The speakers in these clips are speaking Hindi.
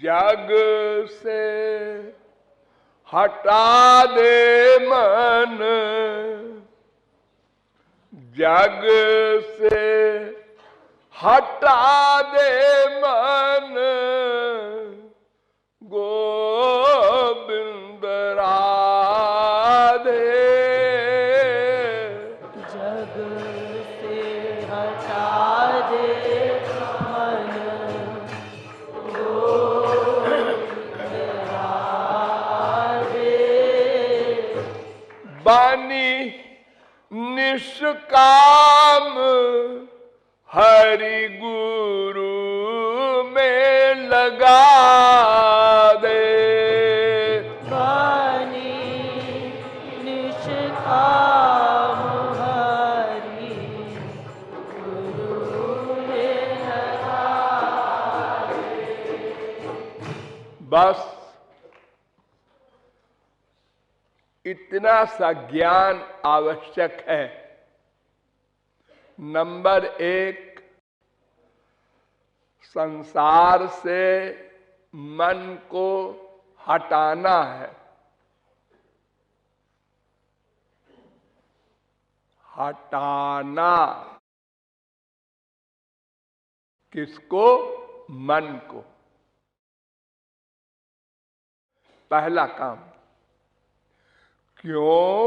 जग से हटा दे मन, जग से हटा दे मन, गोविंद राधे। जग से हटा दे मन, गोविंद राधे। बानी निष्काम हरि गुरु में लगा दे। बानी निष्काम हरि गुरु में लगा दे। बस इतना सा ज्ञान आवश्यक है। नंबर 1, संसार से मन को हटाना है। हटाना किसको? मन को। पहला काम। क्यों?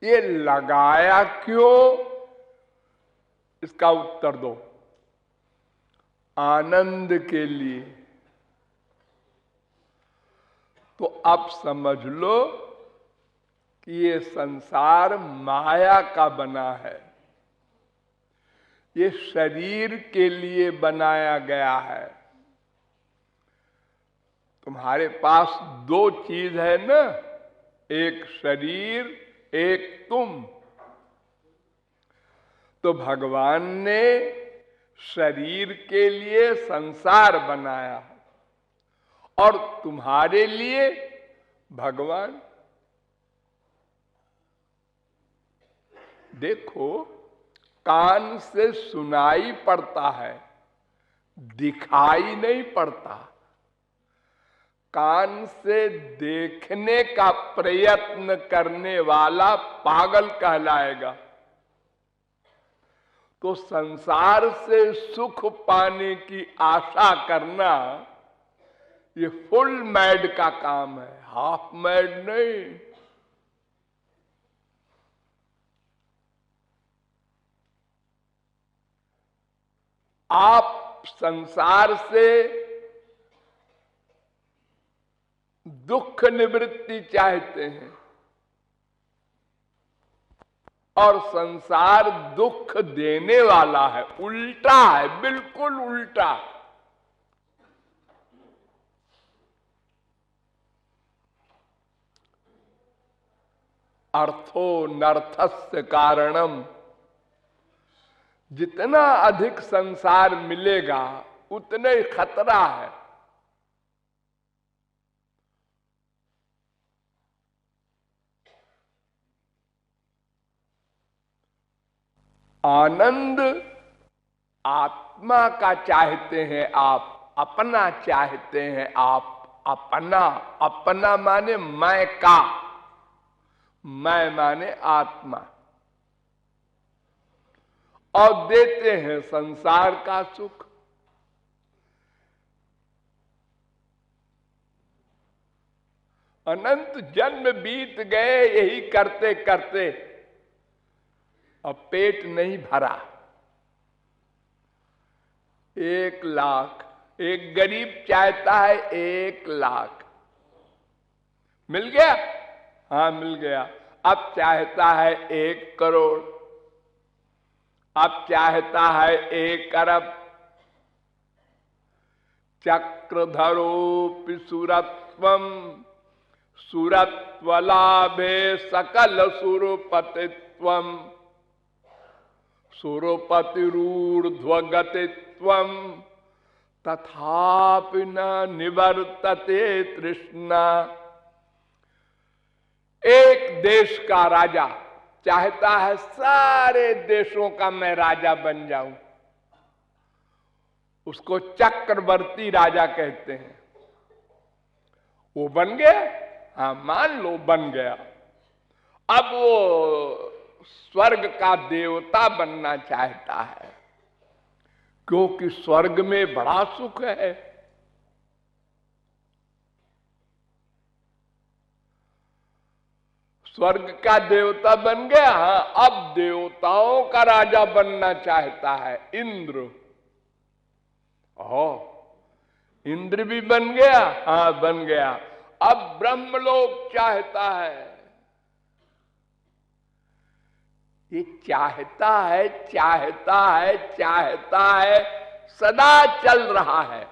ये लगाया क्यों? इसका उत्तर दो। आनंद के लिए। तो अब समझ लो कि ये संसार माया का बना है। ये शरीर के लिए बनाया गया है। तुम्हारे पास 2 चीज है ना, एक शरीर, एक तुम। तो भगवान ने शरीर के लिए संसार बनाया और तुम्हारे लिए भगवान। देखो, कान से सुनाई पड़ता है, दिखाई नहीं पड़ता। कान से देखने का प्रयत्न करने वाला पागल कहलाएगा। तो संसार से सुख पाने की आशा करना ये फुल मैड का काम है, हाफ मैड नहीं। आप संसार से दुख निवृत्ति चाहते हैं और संसार दुख देने वाला है। उल्टा है, बिल्कुल उल्टा। अर्थो नर्थस्य कारणम। जितना अधिक संसार मिलेगा उतने ही खतरा है। आनंद आत्मा का चाहते हैं आप, अपना चाहते हैं आप। अपना, अपना माने मैं का, मैं माने आत्मा। और देते हैं संसार का सुख। अनंत जन्म बीत गए यही करते करते, अब पेट नहीं भरा। 1 लाख, एक गरीब चाहता है 1 लाख। मिल गया? हाँ मिल गया। अब चाहता है 1 करोड़, अब चाहता है 1 अरब। चक्रधरोपि सुरत्वम सुरत्वलाभे सकल सुरपतित्वम सुरपतिरूर्ध्वगतित्वम तथापि न निवर्तते तृष्णा। एक देश का राजा चाहता है सारे देशों का मैं राजा बन जाऊं। उसको चक्रवर्ती राजा कहते हैं। वो बन गया, हाँ मान लो बन गया। अब वो स्वर्ग का देवता बनना चाहता है, क्योंकि स्वर्ग में बड़ा सुख है। स्वर्ग का देवता बन गया, हाँ अब देवताओं का राजा बनना चाहता है इंद्र। इंद्र भी बन गया, हाँ बन गया। अब ब्रह्मलोक चाहता है। ये चाहता है, चाहता है, चाहता है, सदा चल रहा है,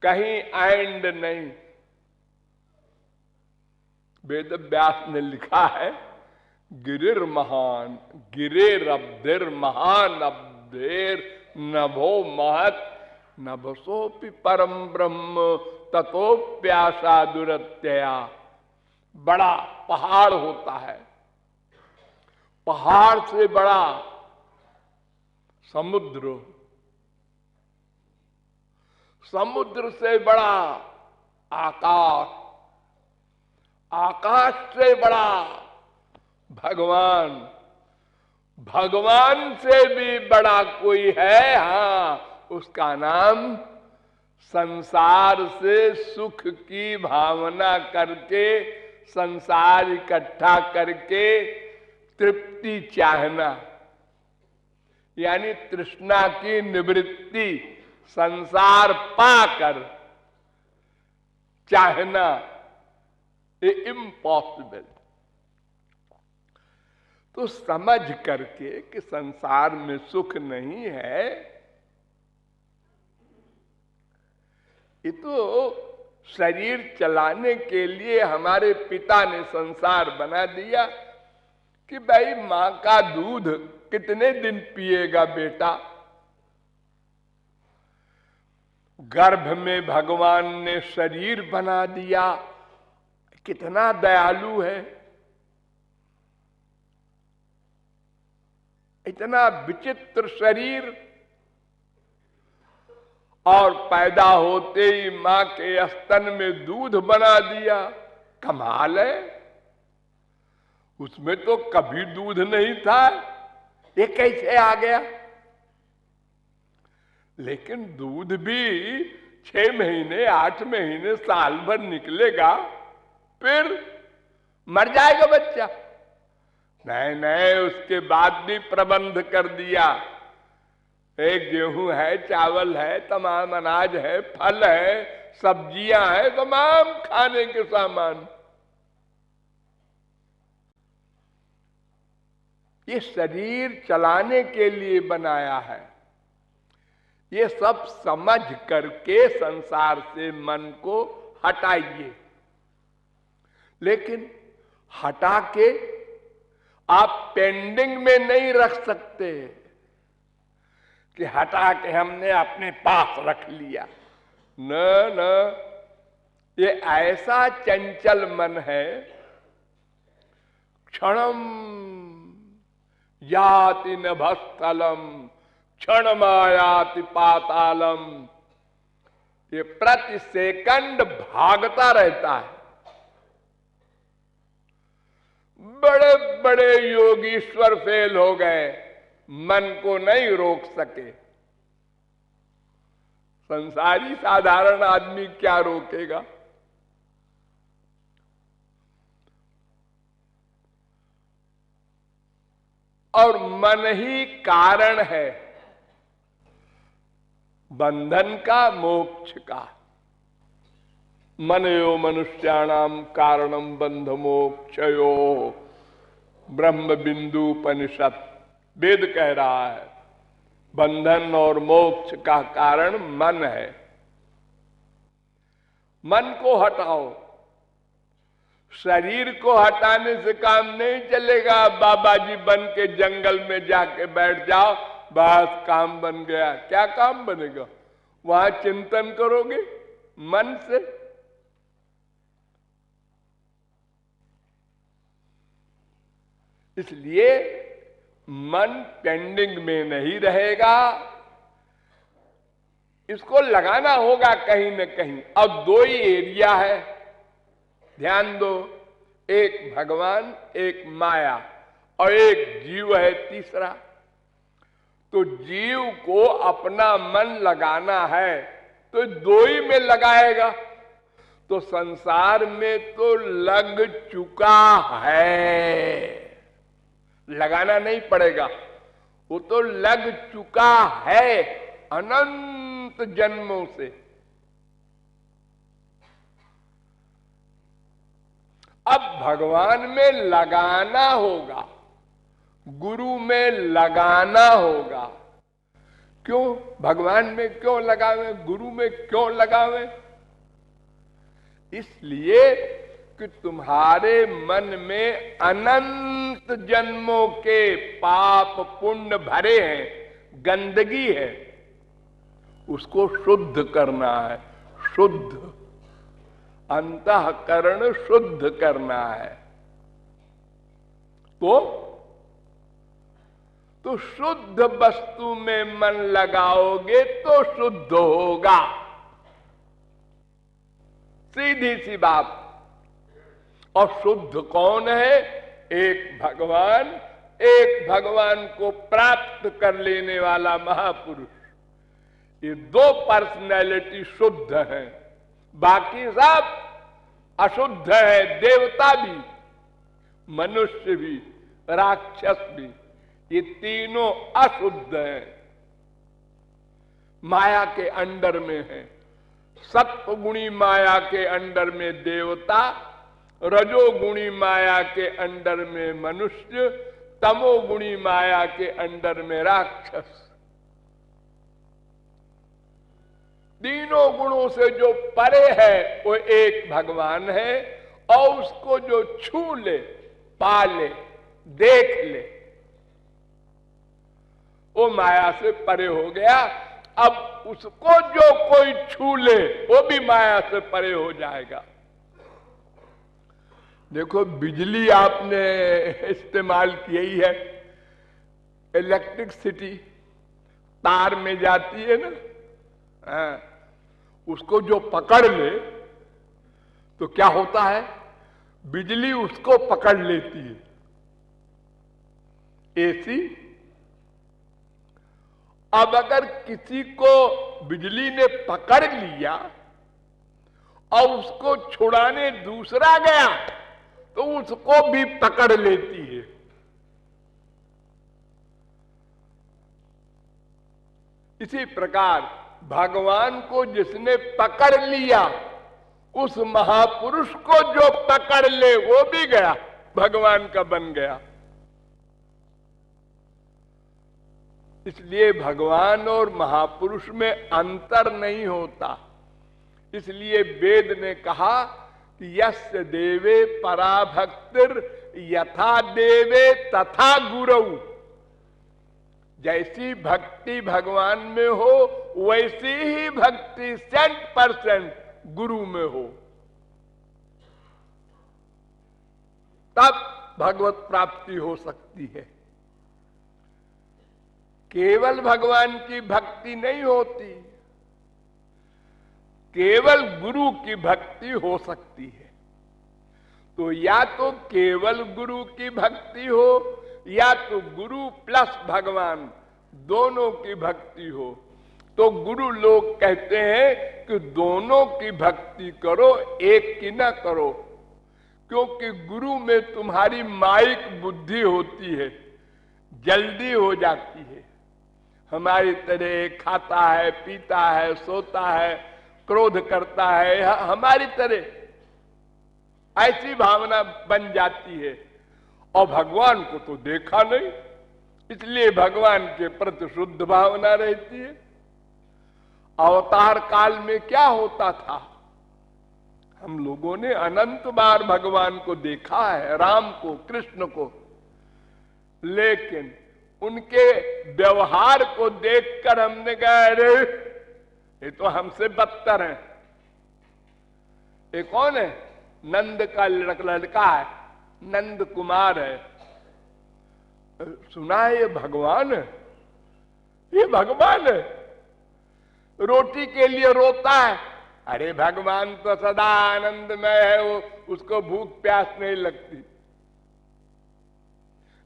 कहीं एंड नहीं। वेद व्यास ने लिखा है, गिरिर महान गिरेरब्धिर महान अब्धेर नभो महत नभसोपि परम ब्रह्म ततोप्यासा दुरत्यया। बड़ा पहाड़ होता है, पहाड़ से बड़ा समुद्र, समुद्र से बड़ा आकाश, आकाश से बड़ा भगवान, भगवान से भी बड़ा कोई है, हाँ उसका नाम संसार से सुख की भावना करके, संसार इकट्ठा करके तृप्ति चाहना, यानी तृष्णा की निवृत्ति, संसार पाकर चाहना, ये इम्पॉसिबल। तो समझ करके कि संसार में सुख नहीं है, ये तो शरीर चलाने के लिए हमारे पिता ने संसार बना दिया कि भाई मां का दूध कितने दिन पिएगा बेटा। गर्भ में भगवान ने शरीर बना दिया, कितना दयालु है, इतना विचित्र शरीर, और पैदा होते ही मां के स्तन में दूध बना दिया, कमाल है। उसमें तो कभी दूध नहीं था, ये कैसे आ गया। लेकिन दूध भी 6 महीने 8 महीने साल भर निकलेगा, फिर मर जाएगा बच्चा। नहीं नहीं, उसके बाद भी प्रबंध कर दिया, एक गेहूं है, चावल है, तमाम अनाज है, फल है, सब्जियां हैं, तमाम खाने के सामान। ये शरीर चलाने के लिए बनाया है। ये सब समझ करके संसार से मन को हटाइए। लेकिन हटा के आप पेंडिंग में नहीं रख सकते कि हटा के हमने अपने पास रख लिया। न न, ये ऐसा चंचल मन है, क्षणम याति नभस्थलम क्षणमायाति पातालम, ये प्रति सेकंड भागता रहता है। बड़े बड़े योगीश्वर फेल हो गए, मन को नहीं रोक सके। संसारी साधारण आदमी क्या रोकेगा। और मन ही कारण है बंधन का, मोक्ष का। मनयो मनुष्याणाम कारणम बंध मोक्षयो, ब्रह्म बिंदुपनिषद वेद कह रहा है। बंधन और मोक्ष का कारण मन है। मन को हटाओ, शरीर को हटाने से काम नहीं चलेगा। बाबा जी बन के जंगल में जाके बैठ जाओ, बस काम बन गया। क्या काम बनेगा? वहां चिंतन करोगे मन से। इसलिए मन पेंडिंग में नहीं रहेगा, इसको लगाना होगा कहीं न कहीं। अब दो ही एरिया है, ध्यान दो, एक भगवान, एक माया, और एक जीव है तीसरा। तो जीव को अपना मन लगाना है तो दो ही में लगाएगा। तो संसार में तो लग चुका है, लगाना नहीं पड़ेगा, वो तो लग चुका है अनंत जन्मों से। अब भगवान में लगाना होगा, गुरु में लगाना होगा। क्यों भगवान में क्यों लगावे, गुरु में क्यों लगावे? इसलिए कि तुम्हारे मन में अनंत जन्मों के पाप पुण्य भरे हैं, गंदगी है, उसको शुद्ध करना है। शुद्ध अंतःकरण शुद्ध करना है। तो शुद्ध वस्तु में मन लगाओगे तो शुद्ध होगा, सीधी सी बात। और शुद्ध कौन है? एक भगवान, एक भगवान को प्राप्त कर लेने वाला महापुरुष। ये दो पर्सनैलिटी शुद्ध हैं, बाकी सब अशुद्ध है। देवता भी, मनुष्य भी, राक्षस भी, ये तीनों अशुद्ध हैं, माया के अंडर में है। सत्वगुणी माया के अंडर में देवता, रजोगुणी माया के अंडर में मनुष्य, तमोगुणी माया के अंडर में राक्षस। तीनों गुणों से जो परे है वो एक भगवान है, और उसको जो छू ले, पा ले, देख ले, वो माया से परे हो गया। अब उसको जो कोई छू ले वो भी माया से परे हो जाएगा। देखो बिजली आपने इस्तेमाल की ही है, इलेक्ट्रिसिटी तार में जाती है ना, उसको जो पकड़ ले तो क्या होता है, बिजली उसको पकड़ लेती है। एसी, अब अगर किसी को बिजली ने पकड़ लिया और उसको छुड़ाने दूसरा गया तो उसको भी पकड़ लेती है। इसी प्रकार भगवान को जिसने पकड़ लिया, उस महापुरुष को जो पकड़ ले वो भी गया, भगवान का बन गया। इसलिए भगवान और महापुरुष में अंतर नहीं होता। इसलिए वेद ने कहा कि यस्य देवे पराभक्तिर यथा देवे तथा गुरु। जैसी भक्ति भगवान में हो वैसी ही भक्ति 100% गुरु में हो, तब भगवत प्राप्ति हो सकती है। केवल भगवान की भक्ति नहीं होती, केवल गुरु की भक्ति हो सकती है। तो या तो केवल गुरु की भक्ति हो, या तो गुरु प्लस भगवान दोनों की भक्ति हो। तो गुरु लोग कहते हैं कि दोनों की भक्ति करो, एक की ना करो, क्योंकि गुरु में तुम्हारी माइक बुद्धि होती है, जल्दी हो जाती है। हमारी तरह खाता है, पीता है, सोता है, क्रोध करता है, हमारी तरह ऐसी भावना बन जाती है। और भगवान को तो देखा नहीं, इसलिए भगवान के प्रति शुद्ध भावना रहती है। अवतार काल में क्या होता था, हम लोगों ने अनंत बार भगवान को देखा है, राम को, कृष्ण को, लेकिन उनके व्यवहार को देखकर हमने कहा अरे ये तो हमसे बदतर है। ये कौन है? नंद का लड़का है, नंद कुमार है। सुना है ये भगवान है, ये भगवान है। रोटी के लिए रोता है। अरे भगवान तो सदा आनंदमय है, वो उसको भूख प्यास नहीं लगती।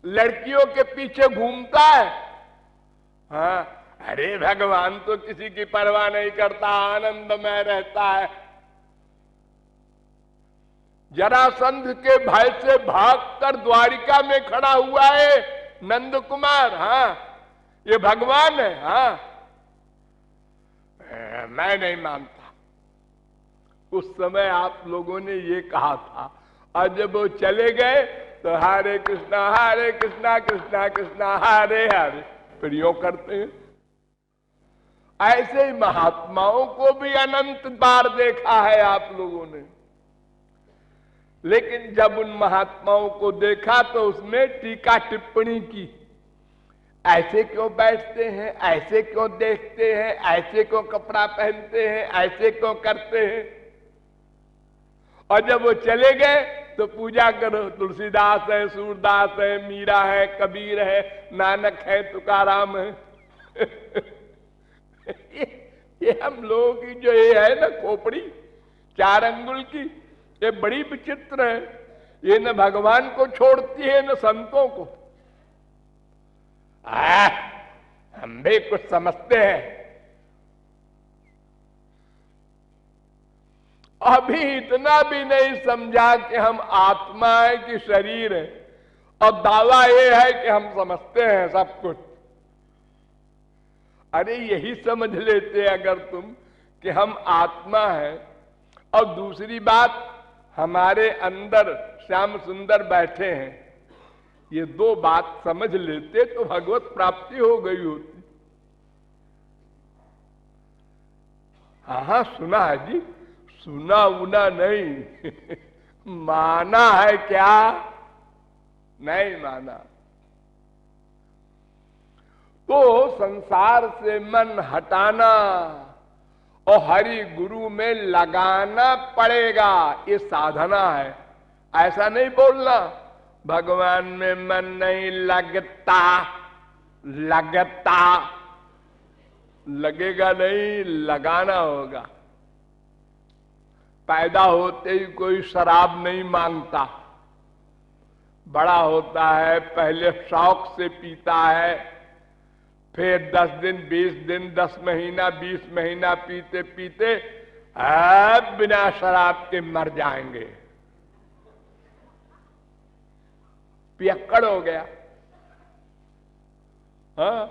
लड़कियों के पीछे घूमता है, हाँ, अरे भगवान तो किसी की परवाह नहीं करता, आनंदमय रहता है। जरासंध के भय से भागकर द्वारिका में खड़ा हुआ है नंद कुमार, हाँ, ये भगवान है, हाँ, मैं नहीं मानता। उस समय आप लोगों ने ये कहा था, और जब वो चले गए तो हरे कृष्णा कृष्णा कृष्णा हरे हरे फिर यूं करते हैं। ऐसे ही महात्माओं को भी अनंत बार देखा है आप लोगों ने, लेकिन जब उन महात्माओं को देखा तो उसमें टीका टिप्पणी की। ऐसे क्यों बैठते हैं, ऐसे क्यों देखते हैं, ऐसे क्यों कपड़ा पहनते हैं, ऐसे क्यों करते हैं। और जब वो चले गए तो पूजा करो, तुलसीदास है, सूरदास है, मीरा है, कबीर है, नानक है, तुकाराम है। ये हम लोगों की जो ये है ना खोपड़ी 4 अंगुल की, ये बड़ी विचित्र है। ये न भगवान को छोड़ती है न संतों को। हम भी कुछ समझते हैं। अभी इतना भी नहीं समझा कि हम आत्मा है कि शरीर है, और दावा ये है कि हम समझते हैं सब कुछ। अरे यही समझ लेते अगर तुम कि हम आत्मा है, और दूसरी बात हमारे अंदर श्याम सुंदर बैठे हैं, ये 2 बात समझ लेते तो भगवत प्राप्ति हो गई होती। हाँ, सुना है जी, सुना उना नहीं। माना है क्या? नहीं माना। तो संसार से मन हटाना और हरि गुरु में लगाना पड़ेगा, ये साधना है। ऐसा नहीं बोलना भगवान में मन नहीं लगता, लगता लगेगा नहीं, लगाना होगा। पैदा होते ही कोई शराब नहीं मांगता, बड़ा होता है पहले शौक से पीता है, फिर 10 दिन 20 दिन 10 महीना 20 महीना पीते पीते अब बिना शराब के मर जाएंगे, पियक्कड़ हो गया। हाँ,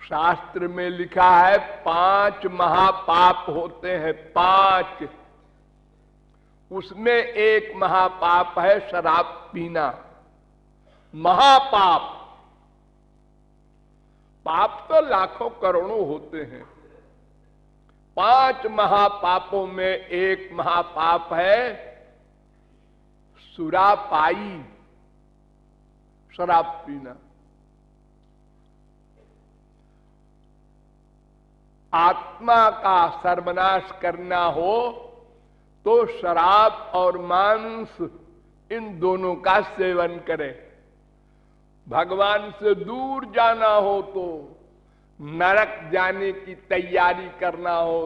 शास्त्र में लिखा है 5 महापाप होते हैं, 5। उसमें एक महापाप है शराब पीना। महापाप, पाप तो लाखों करोड़ों होते हैं, 5 महापापों में एक महापाप है सुरापाई, शराब पीना। आत्मा का सर्वनाश करना हो तो शराब और मांस इन दोनों का सेवन करें। भगवान से दूर जाना हो तो, नरक जाने की तैयारी करना हो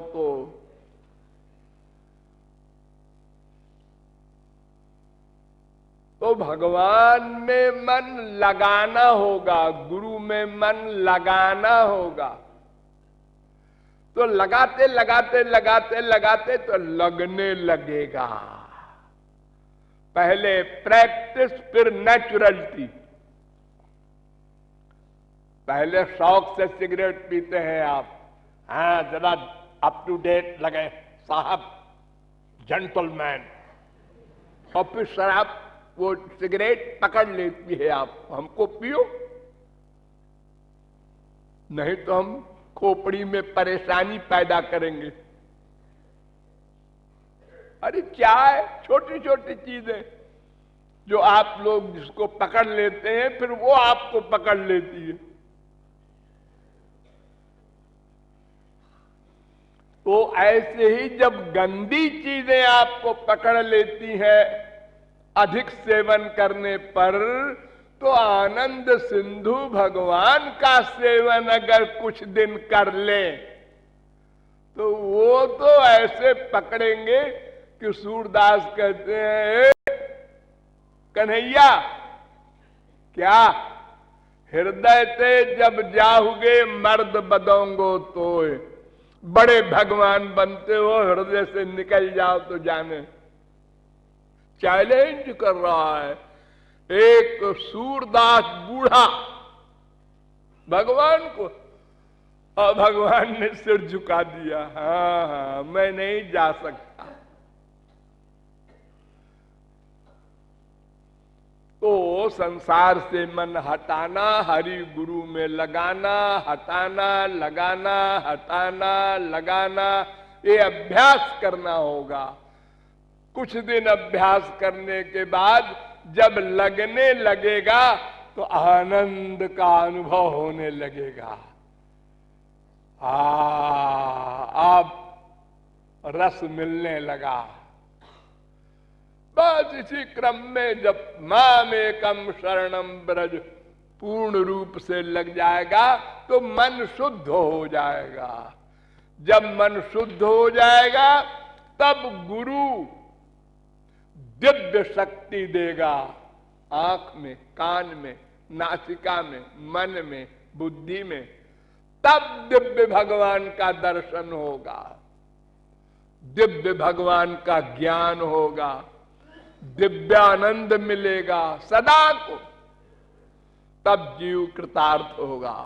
तो भगवान में मन लगाना होगा, गुरु में मन लगाना होगा। तो लगाते लगाते लगाते लगाते तो लगने लगेगा। पहले प्रैक्टिस फिर नेचुरलिटी। पहले शौक से सिगरेट पीते हैं आप, हाँ जरा अप टू डेट लगे साहब, जेंटलमैन, और फिर शराब वो सिगरेट पकड़ लेती है आप, हमको पियो, नहीं तो हम खोपड़ी में परेशानी पैदा करेंगे। अरे चाय, छोटी छोटी चीजें जो आप लोग जिसको पकड़ लेते हैं फिर वो आपको पकड़ लेती है। तो ऐसे ही जब गंदी चीजें आपको पकड़ लेती हैं अधिक सेवन करने पर, तो आनंद सिंधु भगवान का सेवन अगर कुछ दिन कर ले तो वो तो ऐसे पकड़ेंगे कि सूरदास कहते हैं, कन्हैया क्या हृदय ते जब जाओगे मर्द बदोंगो तो बड़े भगवान बनते हो, हृदय से निकल जाओ तो जाने। चैलेंज कर रहा है एक सूरदास बूढ़ा भगवान को, और भगवान ने सिर झुका दिया। हाँ हाँ, मैं नहीं जा सकता। तो संसार से मन हटाना, हरि गुरु में लगाना, हटाना लगाना, हटाना लगाना, ये अभ्यास करना होगा। कुछ दिन अभ्यास करने के बाद जब लगने लगेगा तो आनंद का अनुभव होने लगेगा। अब रस मिलने लगा। बस इसी क्रम में जब माम एकम शरणम ब्रज पूर्ण रूप से लग जाएगा तो मन शुद्ध हो जाएगा। जब मन शुद्ध हो जाएगा तब गुरु दिव्य शक्ति देगा, आंख में, कान में, नासिका में, मन में, बुद्धि में। तब दिव्य भगवान का दर्शन होगा, दिव्य भगवान का ज्ञान होगा, दिव्यानंद मिलेगा सदा को। तब जीव कृतार्थ होगा।